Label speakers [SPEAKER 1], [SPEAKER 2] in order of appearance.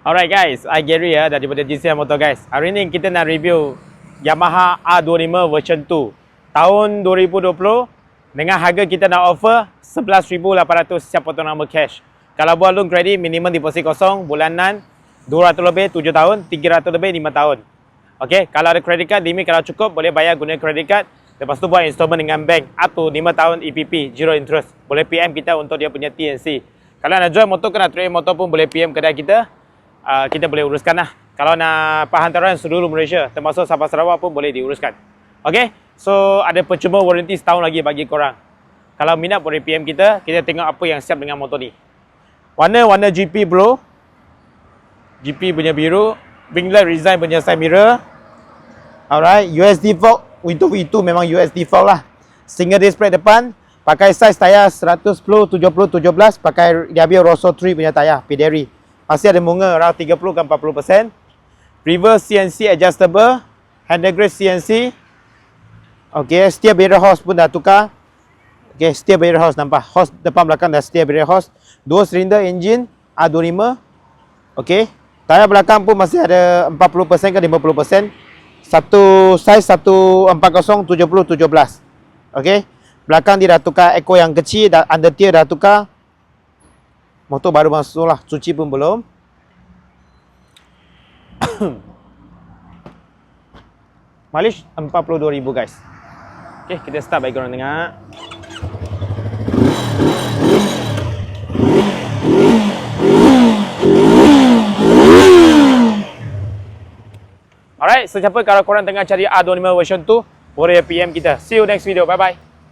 [SPEAKER 1] Alright guys, I Gary ya daripada GCM Motor guys. Hari ni kita nak review Yamaha R25 version 2 tahun 2020 dengan harga kita nak offer 11,800 siap potong nama cash. Kalau buat loan kredit minimum deposit kosong, bulanan 200 lebih 7 tahun, 300 lebih 5 tahun. Okey, kalau ada credit card limit kalau cukup boleh bayar guna credit card. Lepas tu buat installment dengan bank atau 5 tahun EPP zero interest. Boleh PM kita untuk dia punya TNC. Kalau nak jual motor ke nak trade motor pun boleh PM kedai kita. Kita boleh uruskan lah. Kalau nak hantaran seluruh Malaysia termasuk Sabah Sarawak pun boleh diuruskan. Ok, so ada percuma warranty setahun lagi bagi korang. Kalau minat boleh PM kita. Kita tengok apa yang siap dengan motor ni. Warna GP bro. GP punya biru. Ring light design punya side mirror. Alright, US default. Untuk itu memang US default lah. Single disc brake depan. Pakai size tayar 110, 70, 17. Pakai Diabio Rosso 3 punya tayar Pederi. Masih ada bunga around 30 ke 40%. Reverse CNC adjustable. Handle grade CNC. Okay, steer barrier hose pun dah tukar. Okay, steer barrier hose nampak. Hose depan belakang dah steer barrier hose. 2 silinder engine R25. Okay, tayar belakang pun masih ada 40% ke 50%. Satu size 140 70 17. Okay, belakang dia dah tukar echo yang kecil, undertier dah tukar. Motor baru masuk lah, cuci pun belum. Mileage 42,000 guys. Okay, kita start bagi korang dengar. Alright, sesiapa kalau korang tengah cari R25 version 2, boleh PM kita. See you next video, bye bye.